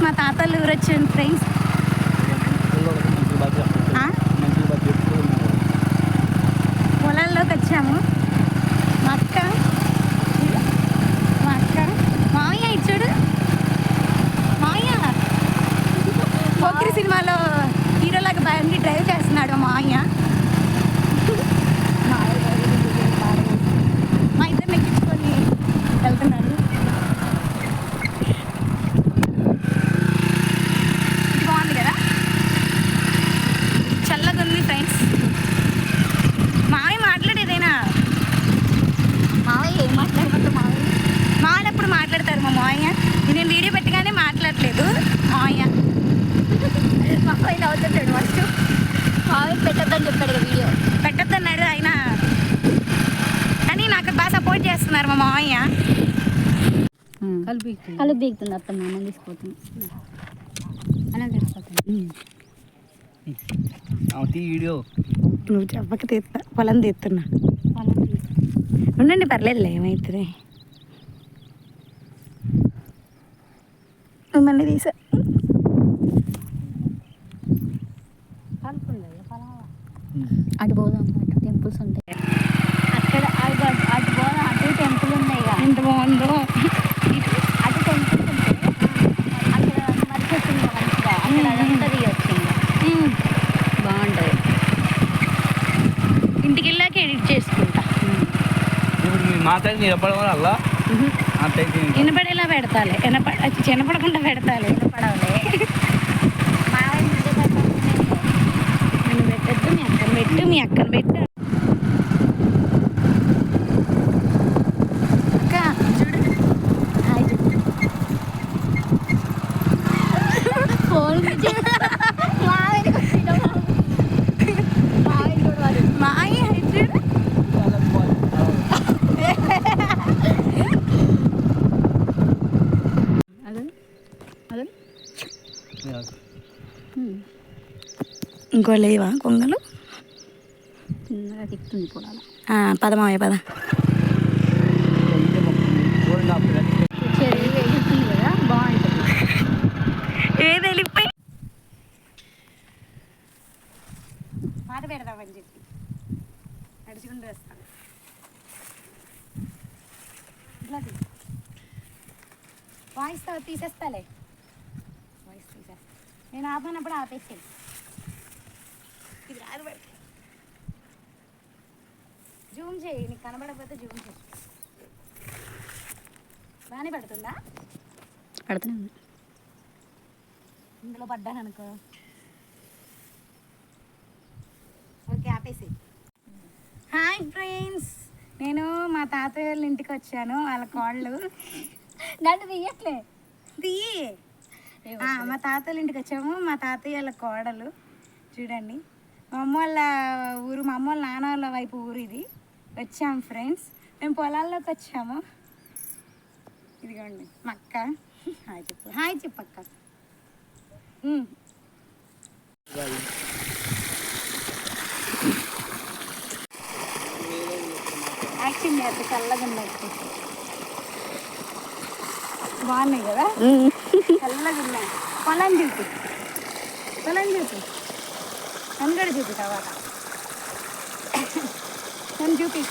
మా తాతలు ఊరు వచ్చాను ఫ్రెండ్స్. పొలాల్లోకి వచ్చాము. మా అక్క మావయ్య ఇచ్చాడు. మావయ్య పోకిరి సినిమాలో హీరోలాగా బండి డ్రైవ్ చేస్తున్నాడు మావయ్య. మా ఇద్దరు ఎక్కించుకొని వెళ్తున్నారు. ఇది బాగుంది కదా, చల్లగా ఉంది ఫ్రెండ్స్. మావయ్య మాట్లాడేదేనా? మావయ్య ఏం మాట్లాడతారు? మావయ్య ఎప్పుడు మాట్లాడతారు మా మావయ్య. నేను వీడియో పెట్టగానే మాట్లాడలేదు మావయ్య. మావయ్య అవుతాడు ఫస్ట్. మావయ్య పెట్టద్దని చెప్పాడు కదా వీడియో. పెట్టద్దన్నాడు ఆయన, కానీ నాకు బాగా సపోర్ట్ చేస్తున్నారు మా మావయ్య. కలుపు బీగుతుంది అత్తమ్మ, మనం తీసుకుపోతుంది అలా తీసుకుపోతుంది. వీడియో నువ్వు చెప్పక తీస్తా, పొలం తీస్తున్నా. ఉండండి పర్లేదులే, ఏమవుతుంది. మళ్ళీ తీసా. అటు పోదాం, అటు టెంపుల్స్ ఉంటాయి అక్కడ. అటు పోదాం, అటు టెంపుల్ ఉన్నాయి. ఎంత బాగుందో. అటు టెంపుల్స్ ఉంటాయి అక్కడ. మర్చి వచ్చింది మంచిగా, అక్కడ అదంతా తీయొచ్చింది, బాగుంటుంది. ఇంటికి వెళ్ళాక ఎడిట్ చేసుకుంటా. ఇప్పుడు మీ మాట్లాడి నిలబడమని అలా వినపడేలా పెడతాలే, వినపడకుండా పెడతాలే. వినపడవలే. నన్ను పెట్టద్దు, మీ అక్కను పెట్టు, మీ అక్కను పెట్టు. అక్క చూడు, ఫోన్ మాయ చూడు. ఇంకో లేవా కొంగలు? చిన్నగా తిప్పుతుంది పొలాలు. పదమావయ్య పద. చెరువు ఎగురుతుంది కదా, బాగుంటుంది. ఏది వెళ్ళిపోయి పాట పెడదామని చెప్పి నడుచుకుంటూ వస్తాను. ఇట్లా వాయిస్ తీసేస్తాలే, వాయిస్ తీసేస్తా. నేను ఆపనప్పుడు ఆపేసాను. ఇది రాదు పడితే జూమ్ చేయి, నీకు కనబడకపోతే జూమ్ చేయి. బాగానే పడుతుందా? పడుతున్నాను. ఇందులో పడ్డాను అనుకో. ఓకే ఆపేసి. హాయ్ ఫ్రెండ్స్, నేను మా తాతయ్య వాళ్ళ ఇంటికి వచ్చాను. వాళ్ళ కోళ్ళు నన్ను తీయట్లే. తీయి. మా తాతయ్య ఇంటికి వచ్చాము. మా తాతయ్య వాళ్ళ కోడలు చూడండి. మా అమ్మ వాళ్ళ ఊరు, మా అమ్మ వాళ్ళ నాన్న వాళ్ళ వైపు ఊరు ఇది. వచ్చాము ఫ్రెండ్స్, మేము పొలాల్లోకి వచ్చాము. ఇదిగోండి మా అక్క. హాయ్ చెప్పు, హాయ్ చెప్పు అక్క. యాక్షన్ చేస్తే చల్లగా ఉన్నట్టు బాగున్నాయి కదా, చల్లగా ఉన్నాయి. పొలం చూపి, పొలం చూపి, నన్ను కూడా చూపి తర్వాత. నన్ను చూపి.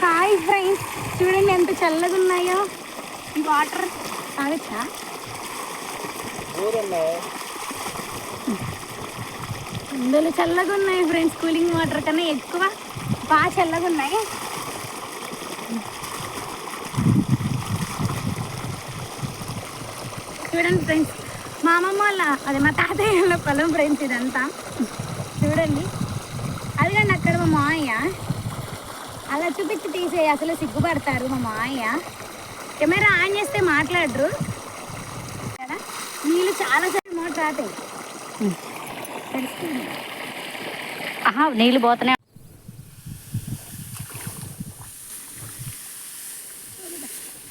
హాయ్ ఫ్రెండ్స్, చూడండి ఎంత చల్లగా ఉన్నాయో ఈ వాటర్. తాగచ్చా? ఇందులో చల్లగా ఉన్నాయి ఫ్రెండ్స్, కూలింగ్ వాటర్ కన్నా ఎక్కువ బాగా చల్లగా ఉన్నాయి. చూడండి ఫ్రెండ్స్, మా అమ్మమ్మ వాళ్ళ అదే మా తాతయ్య వాళ్ళ పొలం ఫ్రెండ్స్ ఇదంతా. చూడండి అదిగండి అక్కడ మా మావయ్య. అలా చూపించి తీసేయి, అసలు సిగ్గుపడతారు మా మావయ్య. కెమెరా ఆన్ చేస్తే మాట్లాడరు కదా. నీళ్ళు చాలా సార్లు మోటార్ ఆతాయి. నీళ్ళు పోతున్నాయి.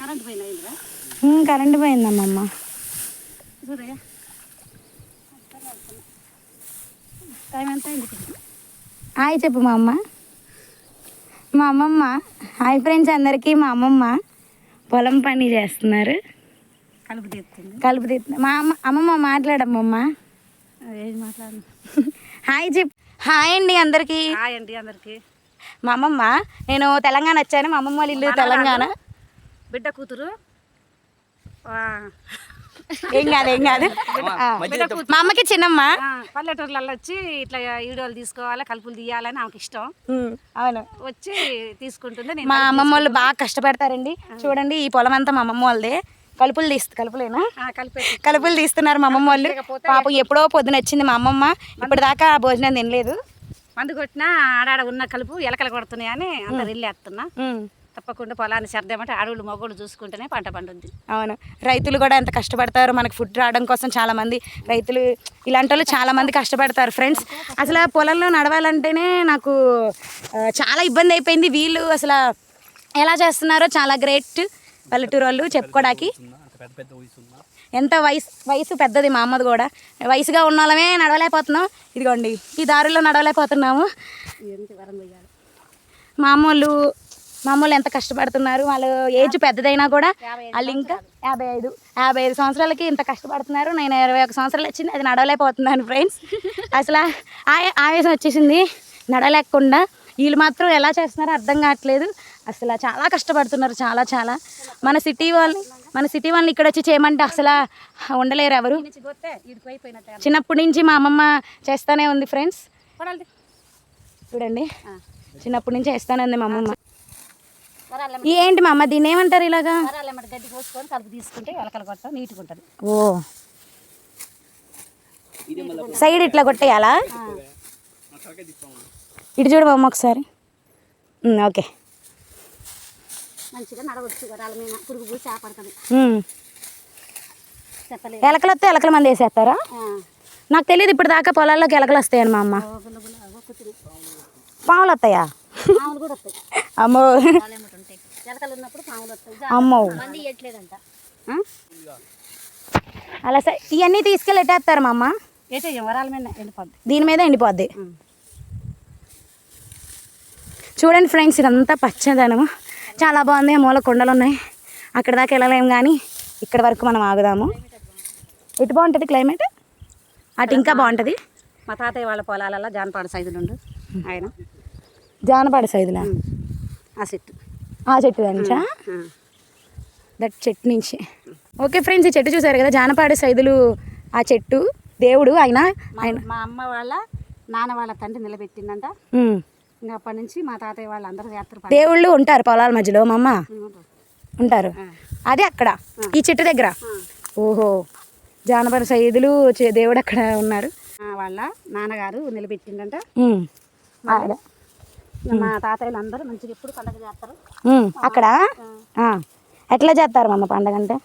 కరెంట్ పోయిందా? కరెంట్ పోయిందమ్మమ్మ. టైం ఎంత అయింది? హాయ్ చెప్పు మా అమ్మ. మా అమ్మమ్మ. హాయ్ ఫ్రెండ్స్ అందరికీ. మా అమ్మమ్మ పొలం పని చేస్తున్నారు. కలుపు తీస్తుంది. కలుపు తీస్తుంది. మా అమ్మమ్మ మాట్లాడమ్మమ్మ. ఏం మాట్లాడు. హాయ్ చెప్పు. హాయ్ అండి అందరికీ. హాయ్ అండి అందరికి. మా అమ్మమ్మ, నేను తెలంగాణ వచ్చాను. మా అమ్మమ్మ వాళ్ళ ఇల్లు తెలంగాణ. బిడ్డ కూతురు. ఏం కాదు. మా అమ్మకి చిన్నమ్మ. పల్లెటూర్లలో వచ్చి ఇట్లా వీడియోలు తీసుకోవాలి, కలుపులు తీయాలని ఆమెకి ఇష్టం. అవును, వచ్చి తీసుకుంటుంది. మా అమ్మమ్మ వాళ్ళు బాగా కష్టపడతారండి. చూడండి, ఈ పొలం అంతా మా అమ్మమ్మ వాళ్ళదే. కలుపులు తీస్తున్నారు మా అమ్మమ్మ వాళ్ళు. పాపం ఎప్పుడో పొద్దున వచ్చింది మా అమ్మమ్మ, ఇప్పటిదాకా భోజనం తినలేదు. మందు కొట్టినా ఆడాడ ఉన్న కలుపు ఎలకలు కొడుతున్నాయని అందరు వెళ్ళేస్తున్నా. తప్పకుండా పొలాన్ని సర్దామంటే అడవులు మొగోళ్ళు చూసుకుంటేనే పంట పండుద్ది. అవును, రైతులు కూడా ఎంత కష్టపడతారు మనకు ఫుడ్ రావడం కోసం. చాలా మంది రైతులు ఇలాంటి వాళ్ళు చాలా మంది కష్టపడతారు ఫ్రెండ్స్. అసలు పొలంలో నడవాలంటేనే నాకు చాలా ఇబ్బంది అయిపోయింది. వీళ్ళు అసలు ఎలా చేస్తున్నారో చాలా గ్రేట్ పల్లెటూరు వాళ్ళు చెప్పుకోవడానికి. ఎంత వయసు పెద్దది మా అమ్మది కూడా. వయసుగా ఉన్న వాళ్ళమే నడవలేకపోతున్నాం. ఇదిగోండి, ఈ దారిలో నడవలేకపోతున్నాము. మా అమ్మోళ్ళు ఎంత కష్టపడుతున్నారు. వాళ్ళు ఏజ్ పెద్దదైనా కూడా వాళ్ళు ఇంకా 55 సంవత్సరాలకి ఇంత కష్టపడుతున్నారు. నేను 21 సంవత్సరాలు వచ్చింది, అది నడవలేకపోతున్నాను ఫ్రెండ్స్. అసలు ఆవేశం వచ్చేసింది నడవలేకుండా. వీళ్ళు మాత్రం ఎలా చేస్తున్నారో అర్థం కావట్లేదు. అసలు చాలా కష్టపడుతున్నారు, చాలా. మన సిటీ వాళ్ళని ఇక్కడ వచ్చి చేయమంటే అసలు ఉండలేరు ఎవరు. చిన్నప్పటి నుంచి మా అమ్మమ్మ చేస్తూనే ఉంది ఫ్రెండ్స్. చూడండి, చిన్నప్పటి నుంచి చేస్తూనే ఉంది మా అమ్మమ్మ. ఏంటి మా అమ్మ దీన్ని ఏమంటారు ఇలాగా? గడ్డి కోసుకొని కలుపు తీసుకుంటే ఎలకలు కొట్ట నీట్గా ఉంటుంది. ఓ, సైడ్ ఇట్లా కొట్టేయాలా? ఇటు చూడు మా అమ్మ ఒకసారి. ఓకే, మంచిగా నడవచ్చు. గొర్రెల మీద పురుగు పూసి చేపడుతుంది. ఎలకలు వస్తే ఎలకల మంది వేసేస్తారా? నాకు తెలియదు ఇప్పుడు దాకా పొలాల్లోకి ఎలకలు వస్తాయని. మా అమ్మ, పాములు వస్తాయా? కూడా వస్తాయి. అమ్మో, ఎలకలు ఉన్నప్పుడు పాములు వస్తాయి. అమ్మో, మంది ఇవ్వట్లేదంట. అలా ఇవన్నీ తీసుకెళ్ళి ఎట్టేస్తారు మా అమ్మ? వరాల మీద ఎండిపోద్ది. దీని మీద ఎండిపోద్ది. చూడండి ఫ్రెండ్స్, ఇదంతా పచ్చదనము చాలా బాగుంది. మూల కొండలు ఉన్నాయి. అక్కడ దాకా వెళ్ళలేము కానీ ఇక్కడ వరకు మనం ఆగుదాము. ఎటు బాగుంటుంది క్లైమేట్? అటు ఇంకా బాగుంటుంది. మా తాతయ్య వాళ్ళ పొలాలలో జానపాడు సైజులు ఉండు. ఆయన జానపాడు సైజులా? ఆ చెట్టు నుంచా? దట్ చెట్టు నుంచి. ఓకే ఫ్రెండ్స్, ఈ చెట్టు చూసారు కదా, జానపాడు సైజులు. ఆ చెట్టు దేవుడు ఆయన మా అమ్మ వాళ్ళ నాన్న వాళ్ళ తండ్రి నిలబెట్టిందంట. ఇంకా అప్పటి నుంచి మా తాతయ్య వాళ్ళు అందరూ చేస్తారు. దేవుళ్ళు ఉంటారు పొలాల మధ్యలో మా అమ్మ ఉంటారు. అదే అక్కడ ఈ చెట్టు దగ్గర. ఓహో, జానపద సైదులు దేవుడు అక్కడ ఉన్నారు. వాళ్ళ నాన్నగారు నిలబెట్టిందంట. మా తాతయ్యలు అందరూ మంచిగా ఎప్పుడు పండగ చేస్తారు అక్కడ. ఎట్లా చేస్తారు మా అమ్మ పండగ అంటే?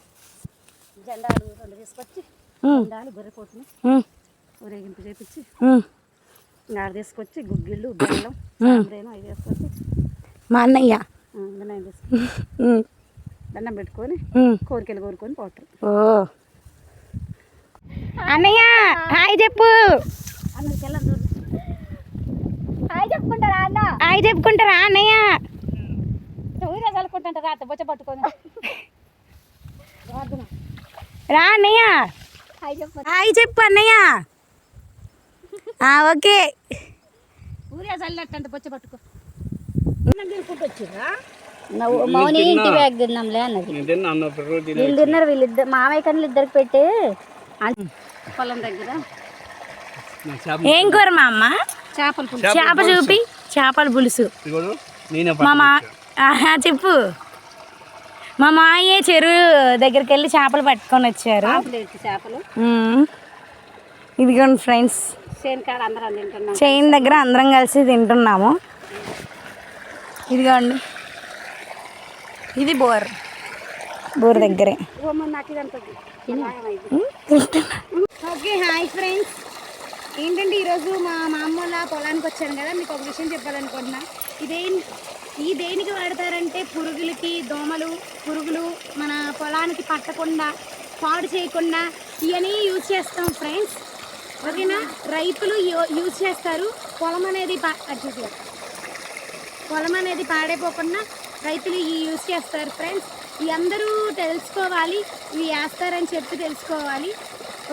జెండాలు 2 తీసుకొచ్చి జెండాలు గొర్రెపోతుని ఊరేగింపు చేపించి గాడి తీసుకొచ్చి గుగ్గిళ్ళు బెల్లం అవి తీసుకొచ్చి మా అన్నయ్య దండం పెట్టుకొని కోరికలు కోరుకొని పోతారు. ఓ అన్నయ్య హాయ్ చెప్పు. హాయ్ చెప్పుకుంటారా అన్న? హాయ్ చెప్పుకుంటారా అన్నయ్య? ఊరే చల్లుకుంటా రాత బొచ్చ పట్టుకొని రా అన్నయ్య. హాయ్ చెప్పు అన్నయ్య. ఓకే, ఊరే చల్లినట్టు బొచ్చ పట్టుకో. మౌని ఇంటి బ్యాగ్ తిన్నాంలే అన్నది. వీళ్ళు తిన్నారు, వీళ్ళిద్దరు మామయ్య కన్నులు ఇద్దరికి పెట్టి పొలం దగ్గర. ఏం కూర మా అమ్మ? చేప చూపి. చేపల పులుసు. చెప్పు. మా మాయ చెరువు దగ్గరికి వెళ్ళి చేపలు పట్టుకొని వచ్చారు. చేపలు ఇదిగోండి ఫ్రెండ్స్, చైన్ దగ్గర అందరం కలిసి తింటున్నాము. ఇదిగోండి, ఇది బోర్ దగ్గరే. ఓకే హాయ్ ఫ్రెండ్స్, ఏంటంటే ఈరోజు మా అమ్మల పొలానికి వచ్చాను కదా, మీకు ఒక విషయం చెప్పాలనుకుంటున్నా. ఈ దేనికి వాడతారంటే పురుగులకి, దోమలు పురుగులు మన పొలానికి పట్టకుండా, పాడు చేయకుండా ఇవన్నీ యూజ్ చేస్తాం ఫ్రెండ్స్. ఓకేనా? రైతులు యూజ్ చేస్తారు. పొలం అనేది పాడైపోకుండా రైతులు యూజ్ చేస్తారు ఫ్రెండ్స్. ఈ అందరూ తెలుసుకోవాలి, ఇవి వేస్తారని చెప్పి తెలుసుకోవాలి.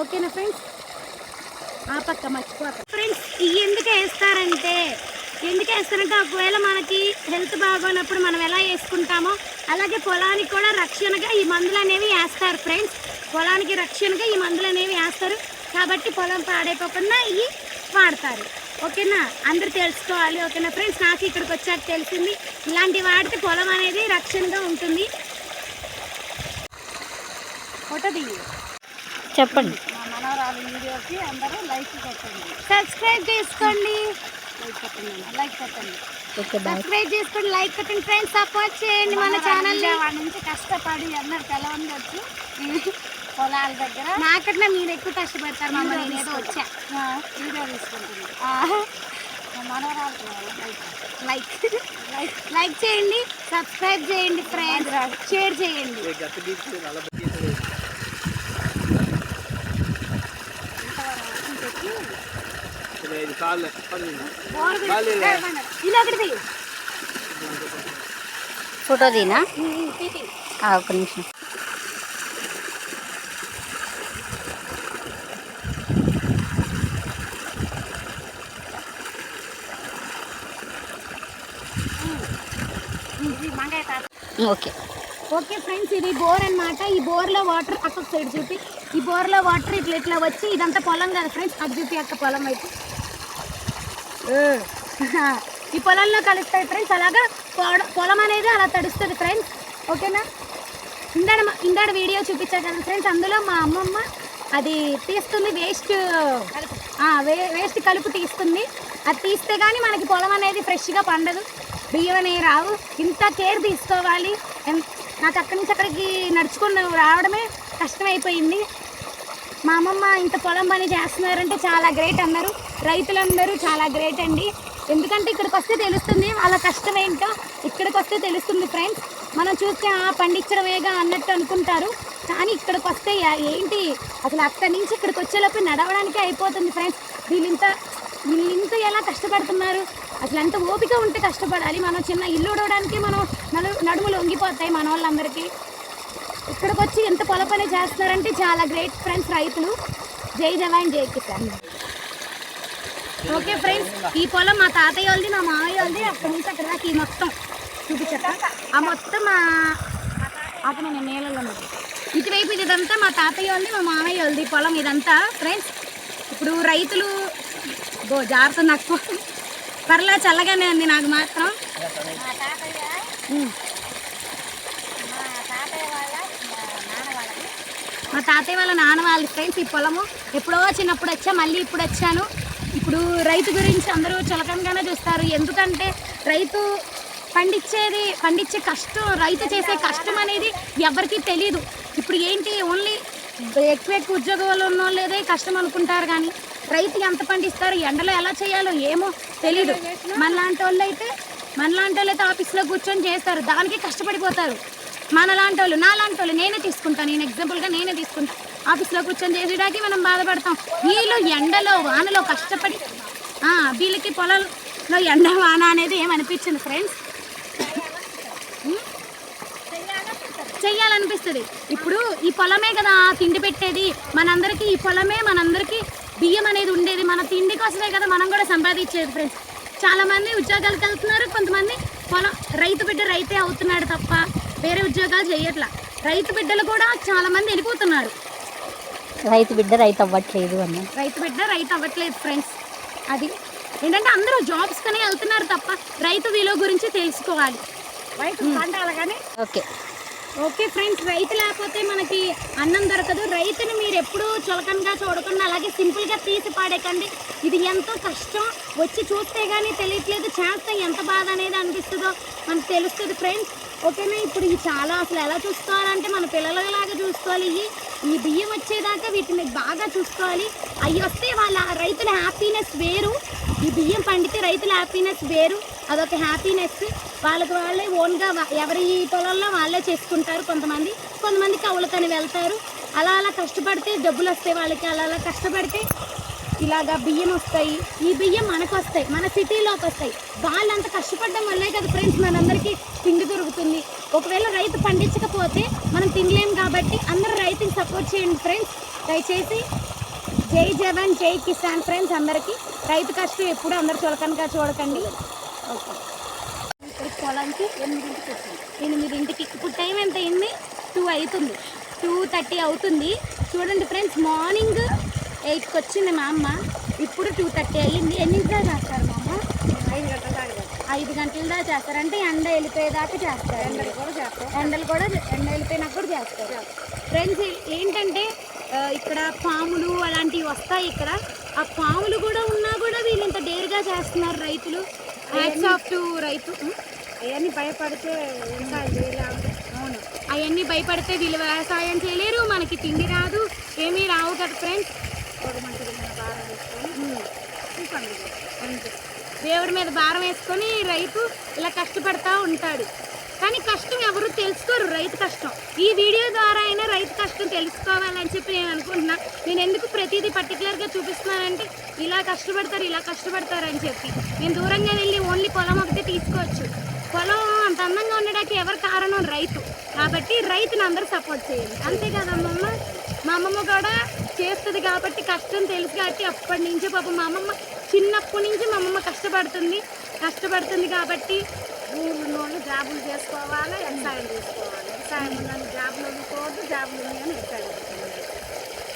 ఓకేనా ఫ్రెండ్స్? ఆ పక్క మర్చిపోతాం ఫ్రెండ్స్. ఇవి ఎందుకు వేస్తారంటే ఒకవేళ మనకి హెల్త్ బాగోనప్పుడు మనం ఎలా వేసుకుంటామో అలాగే పొలానికి కూడా రక్షణగా ఈ మందులు అనేవి వేస్తారు ఫ్రెండ్స్. పొలానికి రక్షణగా ఈ మందులు అనేవి వేస్తారు కాబట్టి పొలం పాడైపోకుండా ఇవి వాడతారు. ఓకేనా? అందరూ తెలుసుకోవాలి. ఓకేనా ఫ్రెండ్స్? నాకు ఇక్కడికి వచ్చాక తెలిసింది ఇలాంటి వాడితే పొలం అనేది రక్షణగా ఉంటుంది. ఫోటో దిగి చెప్పండి. మా మనవరాలు వీడియోకి అందరూ లైక్ కొట్టండి, సబ్స్క్రైబ్ చేసుకోండి, లైక్ కొట్టండి, సబ్స్క్రైబ్ చేసుకోండి, లైక్ కొట్టండి ఫ్రెండ్స్. సపోర్ట్ చేయండి మన ఛానల్. వాడి నుంచి కష్టపడి అందరు తెలవంది వచ్చి పొలాల దగ్గర నాకన్నా మీరు ఎక్కువ కష్టపడతారు. మమ్మల్ని నేనేదో వచ్చా వీడియో తీసుకుంటున్నాను. లైక్ చేయండి, సబ్స్క్రైబ్ చేయండి ఫ్రెండ్స్, షేర్ చేయండి. ఫోటో తీనా? ఒక్క నిమిషం. ఓకే ఓకే ఫ్రెండ్స్, ఇది బోర్ అన్నమాట. ఈ బోర్లో వాటర్ అక్క సైడ్ చూపి, ఈ బోర్లో వాటర్ ఇట్లా వచ్చి ఇదంతా పొలం కదా ఫ్రెండ్స్. అది చూపి అక్క పొలం వైపు ఈ పొలంలో కలుస్తాయి ఫ్రెండ్స్. అలాగా పొలం అనేది అలా తడుస్తుంది ఫ్రెండ్స్. ఓకేనా? ఇందాడ వీడియో చూపించా కదా ఫ్రెండ్స్, అందులో మా అమ్మమ్మ అది తీస్తుంది, వేస్ట్ కలుపు తీస్తుంది. అది తీస్తే కానీ మనకి పొలం అనేది ఫ్రెష్గా పండదు, బియ్యం అనేవి రావు. ఇంత కేర్ తీసుకోవాలి. నాకు అక్కడి నుంచి అక్కడికి నడుచుకుని రావడమే కష్టమైపోయింది. మా అమ్మమ్మ ఇంత పొలం పని చేస్తున్నారంటే చాలా గ్రేట్ అన్నారు. రైతులందరూ చాలా గ్రేట్ అండి. ఎందుకంటే ఇక్కడికి వస్తే తెలుస్తుంది వాళ్ళ కష్టం ఏంటో. ఇక్కడికి వస్తే తెలుస్తుంది ఫ్రెండ్స్. మనం చూస్తే పండించడమేగా అన్నట్టు అనుకుంటారు, కానీ ఇక్కడికి వస్తే ఏంటి అసలు అక్కడి నుంచి ఇక్కడికి వచ్చేలోపు నడవడానికే అయిపోతుంది ఫ్రెండ్స్. వీళ్ళింత ఎలా కష్టపడుతున్నారు, అసలు ఎంత ఓపిక ఉంటే కష్టపడాలి. మనం చిన్న ఇల్లు ఉడవడానికి మనం నడుములు వంగిపోతాయి మన వాళ్ళందరికీ. ఇక్కడికి వచ్చి ఎంత పొల పని చేస్తున్నారంటే చాలా గ్రేట్ ఫ్రెండ్స్ రైతులు. జై జవాన్ జై కిసాన్. ఓకే ఫ్రెండ్స్, ఈ పొలం మా తాతయ్య వాళ్ళది, మా మామయ్య వాళ్ళది. అక్కడి నుంచి అక్కడ దాకా ఈ మొత్తం చూపించట. ఆ మొత్తం అక్కడ నేను నేలలో ఉన్నది. ఇటువైపు ఇదంతా మా తాతయ్య వాళ్ళది, మా మామయ్య వాళ్ళది పొలం ఇదంతా ఫ్రెండ్స్. ఇప్పుడు రైతులు జాగ్రత్త, నాకు పర్లా చల్లగానే ఉంది నాకు మాత్రం. మా తాతయ్య వాళ్ళ నాన్న వాళ్ళది ఫ్రెండ్స్ ఈ పొలము. ఎప్పుడో చిన్నప్పుడు వచ్చా, మళ్ళీ ఇప్పుడు వచ్చాను. ఇప్పుడు రైతు గురించి అందరూ చులకనగానే చూస్తారు. ఎందుకంటే రైతు పండించే కష్టం, రైతు చేసే కష్టం అనేది ఎవరికీ తెలియదు. ఇప్పుడు ఏంటి ఓన్లీ ఎక్కువ ఉద్యోగాలు ఉన్న వాళ్ళేదే కష్టం అనుకుంటారు, కానీ రైతు ఎంత పండిస్తారు, ఎండలో ఎలా చేయాలో ఏమో తెలియదు. మనలాంటి వాళ్ళు అయితే ఆఫీస్లో కూర్చొని చేస్తారు, దానికి కష్టపడిపోతారు. నాలాంటి వాళ్ళు నేనే ఎగ్జాంపుల్గా నేనే తీసుకుంటాను. ఆఫీస్లో కూర్చొని చేసేటానికి మనం బాధపడతాం. వీళ్ళు ఎండలో వానలో కష్టపడి వీళ్ళకి పొలంలో ఎండ వాన అనేది ఏమనిపించింది ఫ్రెండ్స్, చెయ్యాలనిపిస్తుంది. ఇప్పుడు ఈ పొలమే కదా తిండి పెట్టేది మనందరికీ. ఈ పొలమే మనందరికీ బియ్యం అనేది ఉండేది. మన తిండి కోసమే కదా మనం కూడా సంపాదించేది ఫ్రెండ్స్. చాలామంది ఉద్యోగాలకు వెళ్తున్నారు, కొంతమంది రైతు బిడ్డ రైతే అవుతున్నాడు తప్ప వేరే ఉద్యోగాలు చేయట్లా. రైతు బిడ్డలు కూడా చాలామంది వెళ్ళిపోతున్నారు. రైతు బిడ్డ రైతు అవ్వట్లేదు ఫ్రెండ్స్. అది ఏంటంటే అందరూ జాబ్స్ కానీ వెళ్తున్నారు తప్ప రైతు విలువ గురించి తెలుసుకోవాలి. రైతు పండాలి కానీ. ఓకే ఫ్రెండ్స్, రైతు లేకపోతే మనకి అన్నం దొరకదు. రైతుని మీరు ఎప్పుడూ చులకనగా చూడకుండా అలాగే సింపుల్గా తీసి పాడేకండి. ఇది ఎంతో కష్టం, వచ్చి చూస్తే కానీ తెలియట్లేదు, చేస్తే ఎంత బాధ అనేది అనిపిస్తుందో మనకు తెలుస్తుంది ఫ్రెండ్స్. ఓకేనా? ఇప్పుడు ఇవి చాలా అసలు ఎలా చూసుకోవాలంటే మన పిల్లలలాగా చూసుకోవాలి. ఈ బియ్యం వచ్చేదాకా వీటిని బాగా చూసుకోవాలి. అవి వస్తే వాళ్ళ రైతుల హ్యాపీనెస్ వేరు. ఈ బియ్యం పండితే రైతుల హ్యాపీనెస్ వేరు, అదొక హ్యాపీనెస్. వాళ్ళే ఓన్గా ఎవరి పొలంలో వాళ్ళే చేసుకుంటారు. కొంతమంది కవులకని వెళ్తారు. అలా కష్టపడితే డబ్బులు వస్తాయి వాళ్ళకి. అలా కష్టపడితే ఇలాగా బియ్యం వస్తాయి. ఈ బియ్యం మనకు వస్తాయి, మన సిటీలోకి వస్తాయి. వాళ్ళంత కష్టపడడం వల్లే కదా ఫ్రెండ్స్ మనందరికీ తిండి దొరుకుతుంది. ఒకవేళ రైతు పండించకపోతే మనం తినలేం కాబట్టి అందరూ రైతుని సపోర్ట్ చేయండి ఫ్రెండ్స్. దయచేసి జై జవాన్ జై కిసాన్ ఫ్రెండ్స్. అందరికీ రైతు కష్టం ఎప్పుడు అందరు చులకనగా చూడకండి. ఓకే, ఇక్కడ పొలానికి 8ంటికి వచ్చింది. 8ంటికి ఇప్పుడు టైం ఎంత అయింది? 2 అవుతుంది, 2:30 అవుతుంది. చూడండి ఫ్రెండ్స్, మార్నింగ్ 8కి వచ్చింది మా అమ్మ, ఇప్పుడు 2:30 అయ్యింది. ఎన్నింటి దాకా చేస్తారు మా అమ్మ? 5 గంటల దాకా. 5 గంటల దాకా చేస్తారు అంటే ఎండ వెళ్ళిపోయేదాకా చేస్తారు. ఎండలు కూడా చేస్తారు, ఎండ వెళ్ళిపోయినాక కూడా చేస్తారు ఫ్రెండ్స్. ఏంటంటే ఇక్కడ పాములు అలాంటివి వస్తాయి. ఇక్కడ ఆ పాములు కూడా ఉన్నా కూడా వీళ్ళు ఇంత డేర్గా చేస్తున్నారు రైతులు. హ్యాట్స్ ఆఫ్ టు రైతు. అవన్నీ భయపడితే వ్యవసాయం చేయలేము. అవును, అవన్నీ భయపడితే వీళ్ళు వ్యవసాయం చేయలేరు, మనకి తిండి రాదు, ఏమీ రావు కదా ఫ్రెండ్స్. ఒక మంచి భారం వేసుకొని అంతే, దేవుడి మీద భారం వేసుకొని రైతు ఇలా కష్టపడతా ఉంటాడు. కానీ కష్టం ఎవరు తెలుసుకోరు, రైతు కష్టం. ఈ వీడియో ద్వారా అయినా రైతు కష్టం తెలుసుకోవాలని చెప్పి నేను అనుకుంటున్నా. నేను ఎందుకు ప్రతిదీ పర్టికులర్గా చూపిస్తున్నానంటే ఇలా కష్టపడతారు అని చెప్పి. నేను దూరంగా వెళ్ళి ఓన్లీ పొలం ఒకటి తీసుకోవచ్చు. పొలం అంత అందంగా ఉండడానికి ఎవరు కారణం? రైతు. కాబట్టి రైతుని అందరూ సపోర్ట్ చేయాలి, అంతే కదా అమ్మమ్మ? మా అమ్మమ్మ కూడా చేస్తుంది కాబట్టి కష్టం తెలుసు కాబట్టి అప్పటి నుంచే పాపం మా అమ్మమ్మ చిన్నప్పటి నుంచి మా అమ్మమ్మ కష్టపడుతుంది కాబట్టి ఊళ్ళో జాబులు చేసుకోవాలి, వ్యవసాయం చేసుకోవాలి. వ్యవసాయం ఉన్న జాబులు వదులుకోవద్దు, జాబులు ఉన్నాయని వ్యవసాయం చేసుకోవాలి.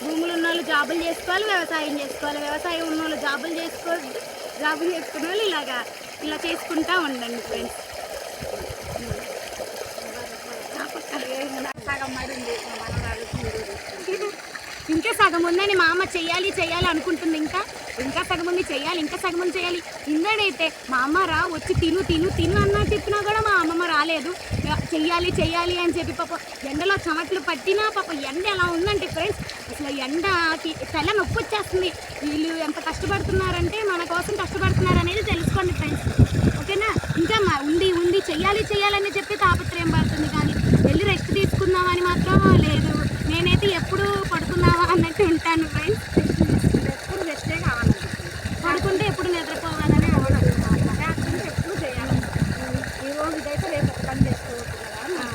భూములు ఉన్న వాళ్ళు జాబులు చేసుకోవాలి, వ్యవసాయం చేసుకోవాలి. వ్యవసాయం ఉన్న వాళ్ళు జాబులు చేసుకోవద్దు, జాబులు చేసుకునే వాళ్ళు ఇలా చేసుకుంటా ఉండండి ఫ్రెండ్స్. సగం మరింది, ఇంకా సగం ఉందని మా అమ్మ చెయ్యాలి అనుకుంటుంది. ఇంకా సగం ఉంది చేయాలి, ఇంకా సగం ఉంది చేయాలి. ఇందడైతే మా అమ్మ వచ్చి తిను అన్నా చెప్పినా కూడా మా అమ్మమ్మ రాలేదు. చెయ్యాలి అని చెప్పి పాప ఎండలో చెమట్లు పట్టినా పాప ఎండ ఎలా ఉందంటే ఫ్రెండ్స్, అసలు ఎండకి తల నొప్పి వచ్చేస్తుంది. వీళ్ళు ఎంత కష్టపడుతున్నారంటే మన కోసం కష్టపడుతున్నారు అనేది తెలుసుకోండి ఫ్రెండ్స్, ఓకేనా? ఇంకా ఉంది చెయ్యాలని చెప్పి తాపత్రయం పడుతుంది, కానీ వెళ్ళి రెస్ట్ తీసుకుందామని మాత్రం లేదు. నేనైతే ఎప్పుడు పడుకుందామా అన్నట్టు ఉంటాను ఫ్రెండ్స్. ఎప్పుడు రెస్టే కావాలి, పడుకుంటే ఎప్పుడు నిద్రపోవాలని అవ్వడం. ఎప్పుడు చేయాలి. ఈరోజు ఇదైతే రేపు పని చేసుకోవచ్చు కదా.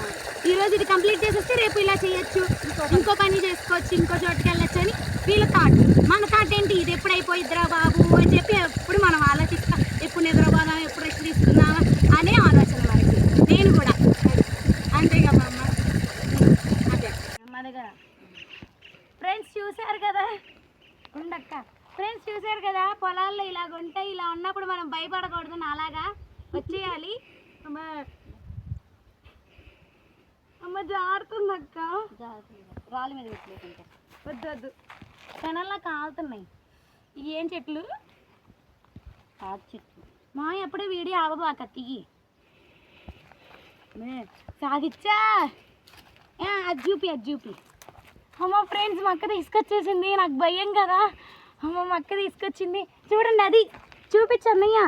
ఈరోజు ఇది కంప్లీట్ చేసేస్తే రేపు ఇలా చేయొచ్చు, ఇంకో పని చేసుకోవచ్చు, ఇంకో చోటుకి వెళ్ళొచ్చు అని వీళ్ళ థాట్. మన థాట్ ఏంటి? ఇది ఎప్పుడు అయిపోయిద్దిరా బాబు అని చెప్పి ఎప్పుడు మనం ఆలోచిస్తాం. ఎప్పుడు నిద్రపోదాం, ఎప్పుడు రెస్ట్ తీసుకుందామా అనే ఆలోచన మనకి. నేను కూడా అంతేగా మా అమ్మ. అదే అమ్మ దగ్గర ఫ్రెండ్స్ చూశారు కదా, ఉండక్క ఫ్రెండ్స్ చూశారు కదా, పొలాల్లో ఇలాగ ఉంటాయి. ఇలా ఉన్నప్పుడు మనం భయపడకూడదు, అలాగా వచ్చేయాలి. అమ్మ జారుతుంది అక్క, రాళ్ళ మీద పెట్టలేకుంటే వద్దు పెనల్లా కాలుతున్నాయి. ఏం చెట్లు? చెట్లు మా ఎప్పుడే వీడియో ఆవబాక తీయి సాగిచ్చా. అది చూపి. అమ్మ ఫ్రెండ్స్, మా అక్క తీసుకొచ్చేసింది. నాకు భయం కదా. అమ్మ మా అక్క తీసుకొచ్చింది, చూడండి. అది చూపించన్నయ్య,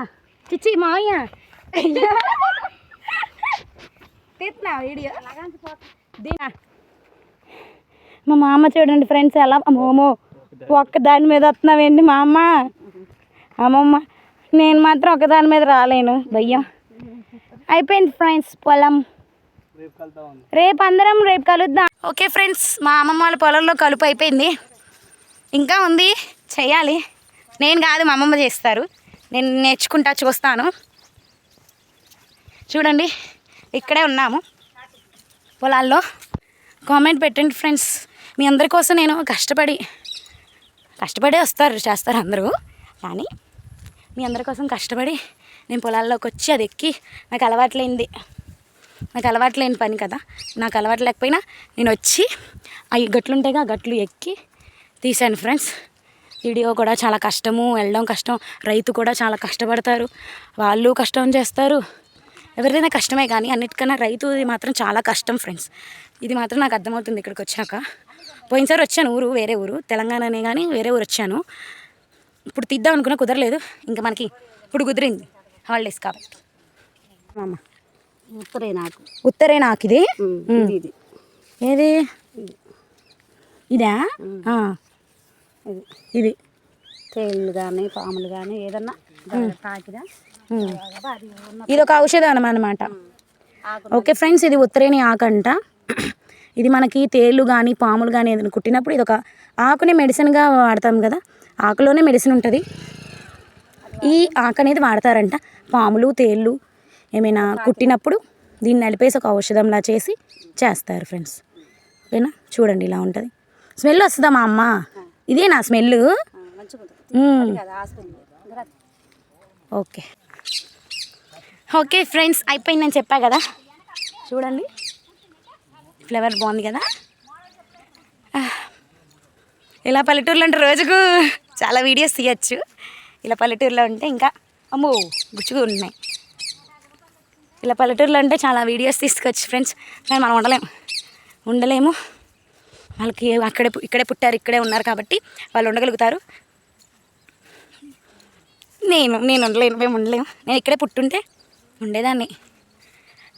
చిచ్చి మావయ్య తీస్తున్నా వీడియో. మా మామ చూడండి ఫ్రెండ్స్ ఎలా మోమో ఒక్క దాని మీద వస్తున్నావేంటి మా అమ్మమ్మ. నేను మాత్రం ఒకదాని మీద రాలేను, భయ్యం. అయిపోయింది ఫ్రెండ్స్ పొలం. రేపు కలుద్దాం. ఓకే ఫ్రెండ్స్, మా అమ్మమ్మ వాళ్ళ పొలంలో కలుపు అయిపోయింది, ఇంకా ఉంది చెయ్యాలి. నేను కాదు, మా అమ్మమ్మ చేస్తారు. నేను నేర్చుకుంటా, చూస్తాను. చూడండి ఇక్కడే ఉన్నాము పొలాల్లో. కామెంట్ పెట్టండి ఫ్రెండ్స్, మీ అందరి కోసం నేను కష్టపడి చేస్తారు అందరూ, కానీ మీ అందరి కోసం కష్టపడి నేను పొలాల్లోకి వచ్చి అది ఎక్కి నాకు అలవాట్లేని పని కదా. నాకు అలవాటు లేకపోయినా నేను వచ్చి అవి గట్లు ఉంటాయిగా, ఆ గట్లు ఎక్కి తీశాను ఫ్రెండ్స్. వీడియో కూడా చాలా కష్టము, వెళ్ళడం కష్టం. రైతు కూడా చాలా కష్టపడతారు, వాళ్ళు కష్టం చేస్తారు. ఎవరిదైనా కష్టమే, కానీ అన్నిటికన్నా రైతుది మాత్రం చాలా కష్టం ఫ్రెండ్స్. ఇది మాత్రం నాకు అర్థమవుతుంది ఇక్కడికి వచ్చాక. పోయినసారి వచ్చాను వేరే ఊరు, తెలంగాణనే, కానీ వేరే ఊరు వచ్చాను. ఇప్పుడు తీద్దాం అనుకున్నా కుదరలేదు, ఇంకా మనకి ఇప్పుడు కుదిరింది హాలిడేస్ కాబట్టి. అమ్మ ఉత్తరే నాకు ఇది ఏది ఇదా? ఇది తేళ్ళు కానీ పాములు కానీ ఏదన్నా తాకిదా ఇది ఒక ఔషధం అన్నమాట. ఓకే ఫ్రెండ్స్, ఇది ఉత్తరేణి ఆకంట. ఇది మనకి తేళ్ళు కానీ పాములు కానీ ఏదైనా కుట్టినప్పుడు ఇది ఒక ఆకుని మెడిసిన్గా వాడతాం కదా, ఆకులోనే మెడిసిన్ ఉంటుంది. ఈ ఆకు అనేది వాడతారంట. పాములు తేళ్ళు ఏమైనా కుట్టినప్పుడు దీన్ని నలిపేసి ఒక ఔషధంలా చేస్తారు ఫ్రెండ్స్. ఓకేనా, చూడండి ఇలా ఉంటుంది. స్మెల్ వస్తుందా మా అమ్మ? ఇదే నా స్మెల్. ఓకే ఓకే ఫ్రెండ్స్, అయిపోయిందని చెప్పా కదా. చూడండి ఫ్లేవర్ బాగుంది కదా. ఇలా పల్లెటూరులో ఉంటే రోజుకు చాలా వీడియోస్ తీయచ్చు. ఇలా పల్లెటూరులో ఉంటే ఇంకా అమ్మో గుచ్చుగా ఉన్నాయి. ఇలా పల్లెటూరులో ఉంటే చాలా వీడియోస్ తీసుకోవచ్చు ఫ్రెండ్స్. కానీ మనం ఉండలేము. వాళ్ళకి ఇక్కడే పుట్టారు, ఇక్కడే ఉన్నారు కాబట్టి వాళ్ళు ఉండగలుగుతారు. నేను ఉండలేను, మేము ఉండలేము. నేను ఇక్కడే పుట్టుంటే ఉండేదాన్ని,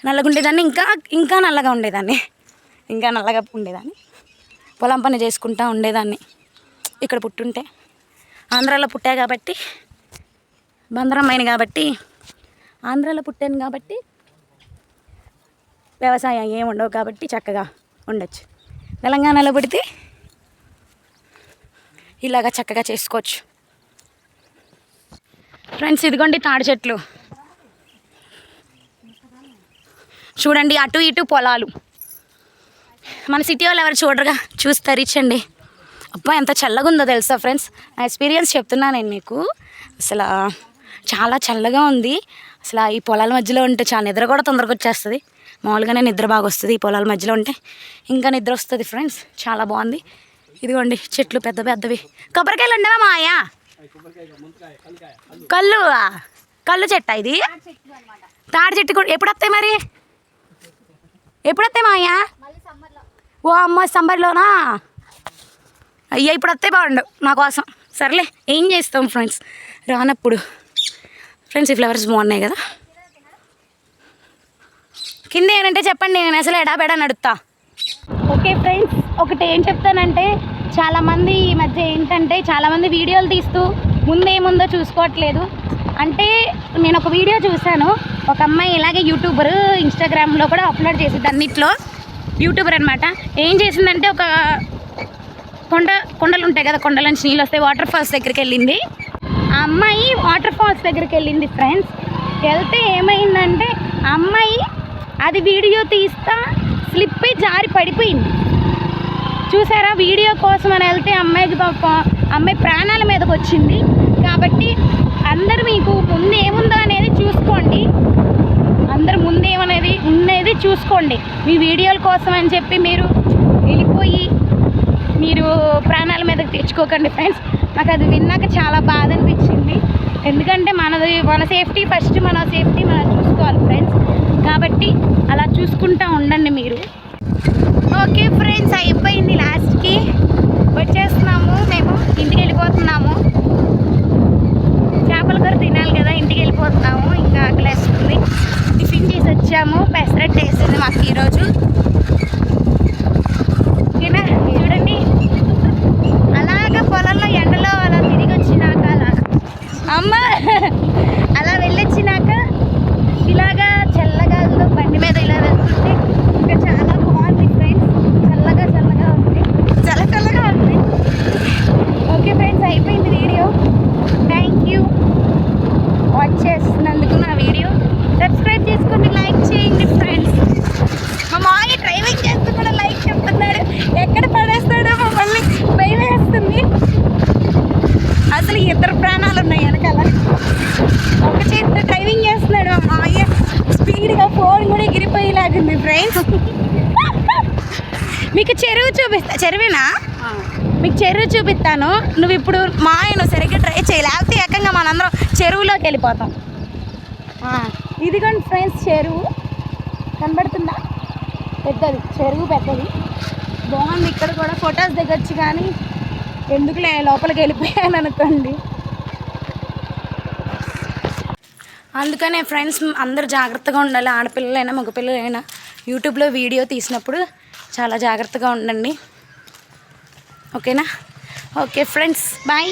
నల్లగా ఉండేదాన్ని, ఇంకా నల్లగా ఉండేదాన్ని, పొలం పని చేసుకుంటా ఉండేదాన్ని ఇక్కడ పుట్టుంటే. ఆంధ్రాలో పుట్టా కాబట్టి, బందరమ్మాయిని కాబట్టి, ఆంధ్రాలో పుట్టాను కాబట్టి వ్యవసాయం ఏమి ఉండవు కాబట్టి చక్కగా ఉండొచ్చు. తెలంగాణలో పుడితే ఇలాగా చక్కగా చేసుకోవచ్చు ఫ్రెండ్స్. ఇదిగోండి తాడి చెట్లు చూడండి, అటు ఇటు పొలాలు. మన సిటీ వాళ్ళు ఎవరు చూడరుగా, చూస్తారు ఇచ్చండి. అబ్బా ఎంత చల్లగా ఉందో తెలుసా ఫ్రెండ్స్. నా ఎక్స్పీరియన్స్ చెప్తున్నా నేను మీకు. అసలు చాలా చల్లగా ఉంది. అసలు ఈ పొలాల మధ్యలో ఉంటే చాలా నిద్ర కూడా తొందరగా వచ్చేస్తుంది. మామూలుగానే నిద్ర బాగా వస్తుంది, ఈ పొలాల మధ్యలో ఉంటే ఇంకా నిద్ర వస్తుంది ఫ్రెండ్స్. చాలా బాగుంది. ఇదిగోండి చెట్లు పెద్ద పెద్దవి. కొబ్బరికాయలు ఉండవా మాయా? కళ్ళు చెట్టా ఇది? తాడి చెట్టు కూడా ఎప్పుడు వస్తాయి మరి? ఎప్పుడు వస్తాయి మాయా? ఓ అమ్మ సమ్మర్లోనా? అయ్యా ఇప్పుడు వస్తే బాగుండు నా కోసం. సర్లే ఏం చేస్తాం ఫ్రెండ్స్ రానప్పుడు. ఫ్రెండ్స్ ఈ ఫ్లవర్స్ బాగున్నాయి కదా. కింద ఏమంటే చెప్పండి, నేను అసలు ఎడాపెడా నడుస్తా. ఓకే ఫ్రెండ్స్, ఒకటి ఏం చెప్తానంటే, చాలామంది ఈ మధ్య ఏంటంటే చాలామంది వీడియోలు తీస్తూ ముందేముందో చూసుకోవట్లేదు. అంటే నేను ఒక వీడియో చూశాను, ఒక అమ్మాయి ఇలాగే యూట్యూబర్, ఇన్స్టాగ్రామ్లో కూడా అప్లోడ్ చేసింది. అన్నిట్లో యూట్యూబర్ అనమాట. ఏం చేసిందంటే ఒక కొండలు ఉంటాయి కదా, కొండల నుంచి నీళ్ళు వస్తాయి, వాటర్ ఫాల్స్ దగ్గరికి వెళ్ళింది. ఆ అమ్మాయి వాటర్ ఫాల్స్ దగ్గరికి వెళ్ళింది ఫ్రెండ్స్. వెళ్తే ఏమైందంటే ఆ అమ్మాయి అది వీడియో తీస్తా స్లిప్ అయి జారి పడిపోయింది. చూసారా, వీడియో కోసం అని వెళ్తే అమ్మాయి ప్రాణాల మీదకి వచ్చింది. కాబట్టి అందరూ మీకు ముందు ఏముందో అనేది చూసుకోండి. అందరూ ఉన్నది చూసుకోండి. మీ వీడియోల కోసం అని చెప్పి మీరు వెళ్ళిపోయి మీరు ప్రాణాల మీదకి తెచ్చుకోకండి ఫ్రెండ్స్. నాకు అది విన్నాక చాలా బాధ అనిపించింది. ఎందుకంటే మన సేఫ్టీ ఫస్ట్, మన సేఫ్టీ మనం చూసుకోవాలి ఫ్రెండ్స్. కాబట్టి అలా చూసుకుంటూ ఉండండి మీరు. ఓకే ఫ్రెండ్స్, అయిపోయింది. లాస్ట్కి వచ్చేస్తున్నాము, మేము ఇంటికి వెళ్ళిపోతున్నాము. చేపల కూర తినాలి కదా, ఇంటికి వెళ్ళిపోతున్నాము. ఇంకా ఆకలేస్తుంది. టిఫిన్ చేసి వచ్చాము, పెసరట్టు వేసింది మాకు ఈరోజు. ఓకేనా, చూడండి అలాగా పొలంలో ఎండలో అలా తిరిగి వచ్చినాక అలా వెళ్ళొచ్చినాక ఇలాగా చల్లగాలిలో బండి మీద ఇలా వెళ్తుంటే ఇంకా చాలా బాగుంది ఫ్రెండ్స్. చల్లగా ఉంది, చల్లగా ఉంది. ఓకే ఫ్రెండ్స్, అయిపోయింది వీడియో. థ్యాంక్ యూ వాచ్ చేస్తున్నందుకు నా వీడియో. సబ్స్క్రైబ్ చేసుకోండి, లైక్ చేయండి ఫ్రెండ్స్. మా మాయ డ్రైవింగ్ చేస్తూ కూడా లైక్ చెప్తున్నాడు. ఎక్కడ పడేస్తాడో మమ్మల్ని భయం వేస్తుంది. అసలు ఇద్దరు ప్రాణాలు ఉన్నాయి వెనకాల. ఒక చేతితో డ్రైవింగ్ చేస్తున్నాడు మా మాయ. స్పీడ్గా ఫోన్ కూడా ఎగిరిపోయేలాగుంది ఫ్రెండ్స్. మీకు చెరువు చూపిస్తా. చెరువేనా? మీకు చెరువు చూపిస్తాను. నువ్వు ఇప్పుడు మాయను సరిగ్గా ట్రై చేయాలి, లేకపోతే ఏకంగా మనందరం చెరువులోకి వెళ్ళిపోతాం. ఇదిగోండి ఫ్రెండ్స్, చెరువు కనబడుతుందా? పెద్దది చెరువు, పెద్దది బాగుంది. ఇక్కడ కూడా ఫొటోస్ దిగొచ్చు, కానీ ఎందుకులే లోపలికి వెళ్ళిపోయాను అనుకోండి. అందుకనే ఫ్రెండ్స్ అందరూ జాగ్రత్తగా ఉండాలి. ఆడపిల్లలైనా మగపిల్లలైనా యూట్యూబ్లో వీడియో తీసినప్పుడు చాలా జాగ్రత్తగా ఉండండి. ఓకేనా? Okay friends, bye.